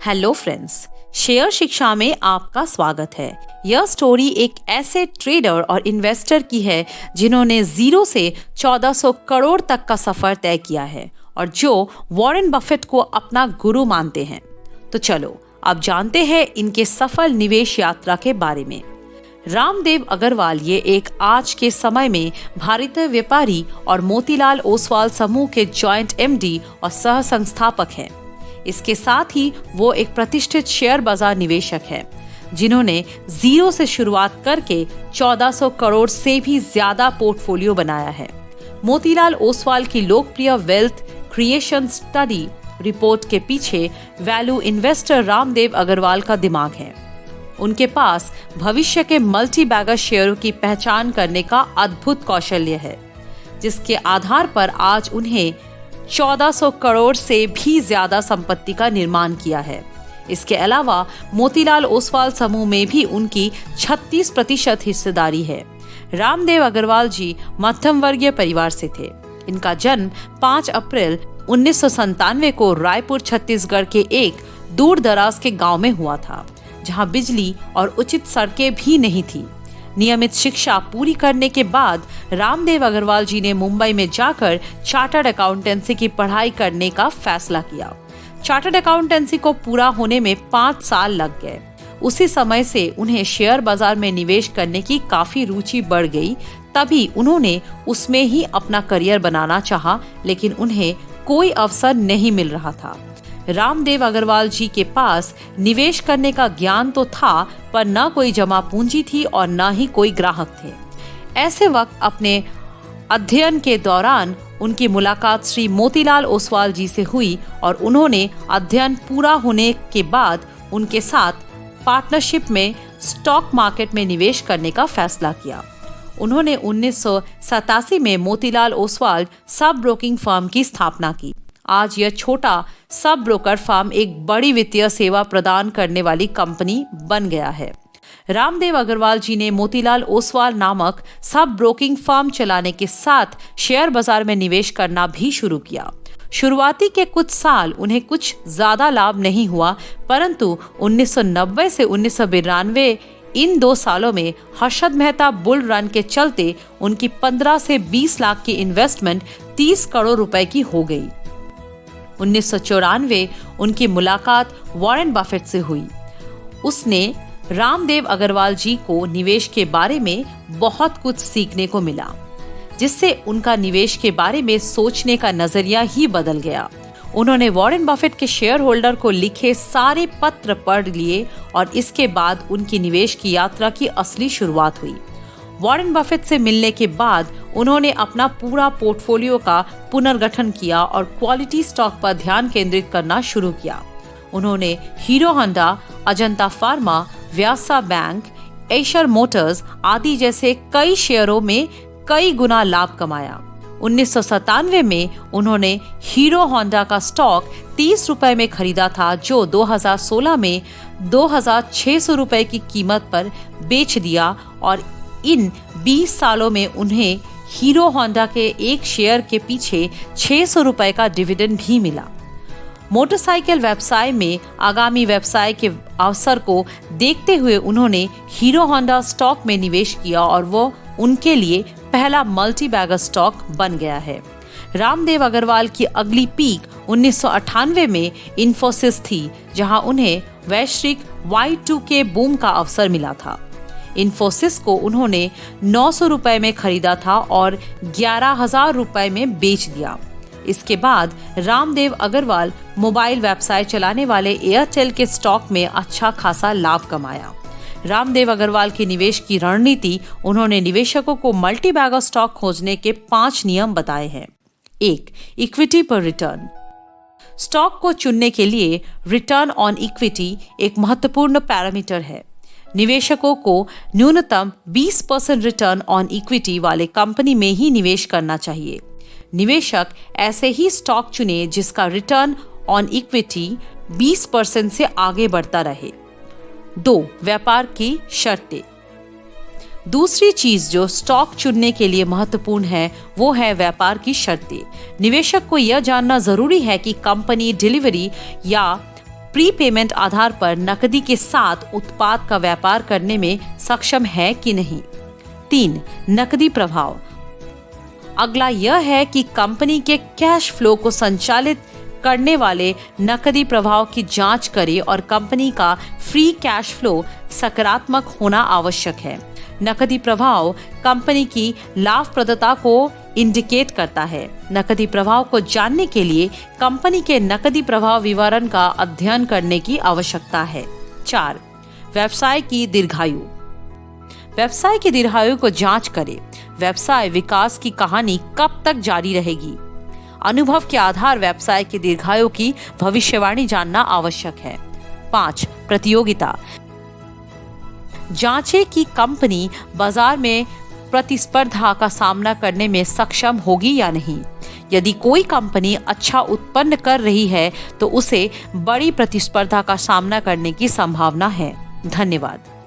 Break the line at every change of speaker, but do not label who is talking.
Hello friends, share शिक्षा में आपका स्वागत है। यह स्टोरी एक ऐसे ट्रेडर और इन्वेस्टर की है जिन्होंने जीरो से 1400 करोड़ तक का सफर तय किया है और जो वॉरेन बफेट को अपना गुरु मानते हैं। तो चलो अब जानते हैं इनके सफल निवेश यात्रा के बारे में। रामदेव अग्रवाल ये एक आज के समय में भारतीय व्यापारी और मोतीलाल ओसवाल समूह के जॉइंट एमडी और सह संस्थापक हैं। इसके साथ ही वो एक प्रतिष्ठित शेयर बाजार निवेशक है जिन्होंने जीरो से शुरुआत करके 1400 करोड़ से भी ज्यादा पोर्टफोलियो बनाया है। मोतीलाल ओसवाल की लोकप्रिय वेल्थ क्रिएशन स्टडी रिपोर्ट के पीछे वैल्यू इन्वेस्टर रामदेव अग्रवाल का दिमाग है। उनके पास भविष्य के मल्टी बैगर शेयरों की पहचान करने का अद्भुत कौशल्य है, जिसके आधार पर आज उन्हें 1400 करोड़ से भी ज्यादा संपत्ति का निर्माण किया है। इसके अलावा मोतीलाल ओसवाल समूह में भी उनकी 36% हिस्सेदारी है। रामदेव अग्रवाल जी मध्यम वर्गीय परिवार से थे। इनका जन्म 5 अप्रैल 1997 को रायपुर छत्तीसगढ़ के एक दूर दराज के गांव में हुआ था, जहां बिजली और उचित सड़कें भी नहीं थी। नियमित शिक्षा पूरी करने के बाद रामदेव अग्रवाल जी ने मुंबई में जाकर चार्टर्ड अकाउंटेंसी की पढ़ाई करने का फैसला किया। चार्टर्ड अकाउंटेंसी को पूरा होने में 5 साल लग गए। उसी समय से उन्हें शेयर बाजार में निवेश करने की काफी रुचि बढ़ गई। तभी उन्होंने उसमें ही अपना करियर बनाना चाहा, लेकिन उन्हें कोई अवसर नहीं मिल रहा था। रामदेव अग्रवाल जी के पास निवेश करने का ज्ञान तो था, पर न कोई जमा पूंजी थी और न ही कोई ग्राहक थे। ऐसे वक्त अपने अध्ययन के दौरान उनकी मुलाकात श्री मोतीलाल ओसवाल जी से हुई और उन्होंने अध्ययन पूरा होने के बाद उनके साथ पार्टनरशिप में स्टॉक मार्केट में निवेश करने का फैसला किया। उन्होंने 1987 में मोतीलाल ओसवाल सब ब्रोकिंग फर्म की स्थापना की। आज यह छोटा सब ब्रोकर फर्म एक बड़ी वित्तीय सेवा प्रदान करने वाली कंपनी बन गया है। रामदेव अग्रवाल जी ने मोतीलाल ओसवाल नामक सब ब्रोकिंग फर्म चलाने के साथ शेयर बाजार में निवेश करना भी शुरू किया। शुरुआती के कुछ साल उन्हें कुछ ज्यादा लाभ नहीं हुआ, परंतु 1990 से 1992 इन 2 सालों में हर्षद मेहता बुल रन के चलते उनकी 15 से 20 लाख की इन्वेस्टमेंट 30 करोड़ रुपए की हो गई। 1994 उनकी मुलाकात वॉरेन बफेट से हुई। उसने रामदेव अग्रवाल जी को निवेश के बारे में बहुत कुछ सीखने को मिला, जिससे उनका निवेश के बारे में सोचने का नजरिया ही बदल गया। उन्होंने वॉरेन बफेट के शेयर होल्डर को लिखे सारे पत्र पढ़ लिए और इसके बाद उनकी निवेश की यात्रा की असली शुरुआत हुई। वॉरेन बफेट से मिलने के बाद उन्होंने अपना पूरा पोर्टफोलियो का पुनर्गठन किया और क्वालिटी स्टॉक पर ध्यान केंद्रित करना शुरू किया। उन्होंने hero Honda, Ajanta pharma, Vyasa bank, Asher Motors आदि जैसे कई शेयरों में कई गुना लाभ कमाया। 1997 में उन्होंने हीरो होंडा का स्टॉक 30 रुपए में खरीदा था, जो 2016 में 2600 रुपए की कीमत पर बेच दिया और इन 20 सालों में उन्हें हीरो होंडा के एक शेयर के पीछे 600 रुपए का डिविडेंड भी मिला। मोटरसाइकिल व्यवसाय में आगामी व्यवसाय के अवसर को देखते हुए उन्होंने हीरो होंडा स्टॉक में निवेश किया और वो उनके लिए पहला मल्टी बैगर स्टॉक बन गया है। रामदेव अग्रवाल की अगली पीक 1998 में इन्फोसिस थी, जहां उन्हें वैश्विक Y2K बूम का अवसर मिला था। इन्फोसिस को उन्होंने 900 रुपए में खरीदा था और 11,000 रुपए में बेच दिया। इसके बाद रामदेव अग्रवाल मोबाइल व्यवसाय चलाने वाले एयरटेल के स्टॉक में अच्छा खासा लाभ कमाया। रामदेव अग्रवाल की निवेश की रणनीति उन्होंने निवेशकों को मल्टी बैगर स्टॉक खोजने के 5 नियम बताए हैं। 1. इक्विटी पर रिटर्न। स्टॉक को चुनने के लिए रिटर्न ऑन इक्विटी एक महत्वपूर्ण पैरामीटर है। निवेशकों को न्यूनतम 20% रिटर्न ऑन इक्विटी वाले कंपनी में ही निवेश करना चाहिए। निवेशक ऐसे ही स्टॉक चुने जिसका रिटर्न ऑन इक्विटी 20% से आगे बढ़ता रहे। 2. व्यापार की शर्तें। दूसरी चीज जो स्टॉक चुनने के लिए महत्वपूर्ण है वो है व्यापार की शर्तें। निवेशक को यह जानना जरूरी है कि कंपनी डिलीवरी या प्रीपेमेंट आधार पर नकदी के साथ उत्पाद का व्यापार करने में सक्षम है कि नहीं। 3. नकदी प्रभाव। अगला यह है कि कंपनी के कैश फ्लो को संचालित करने वाले नकदी प्रभाव की जांच करें और कंपनी का फ्री कैश फ्लो सकारात्मक होना आवश्यक है। नकदी प्रभाव कंपनी की लाभप्रदता को इंडिकेट करता है। नकदी प्रभाव को जानने के लिए कंपनी के नकदी प्रभाव विवरण का अध्ययन करने की आवश्यकता है। 4. व्यवसाय की दीर्घायु। व्यवसाय की दीर्घायु को जांच करें। व्यवसाय विकास की कहानी कब तक जारी रहेगी। अनुभव के आधार व्यवसाय की दीर्घायु की भविष्यवाणी जानना आवश्यक है। 5. प्रतियोगिता। जांचें कि कंपनी बाजार में प्रतिस्पर्धा का सामना करने में सक्षम होगी या नहीं। यदि कोई कंपनी अच्छा उत्पन्न कर रही है तो उसे बड़ी प्रतिस्पर्धा का सामना करने की संभावना है। धन्यवाद।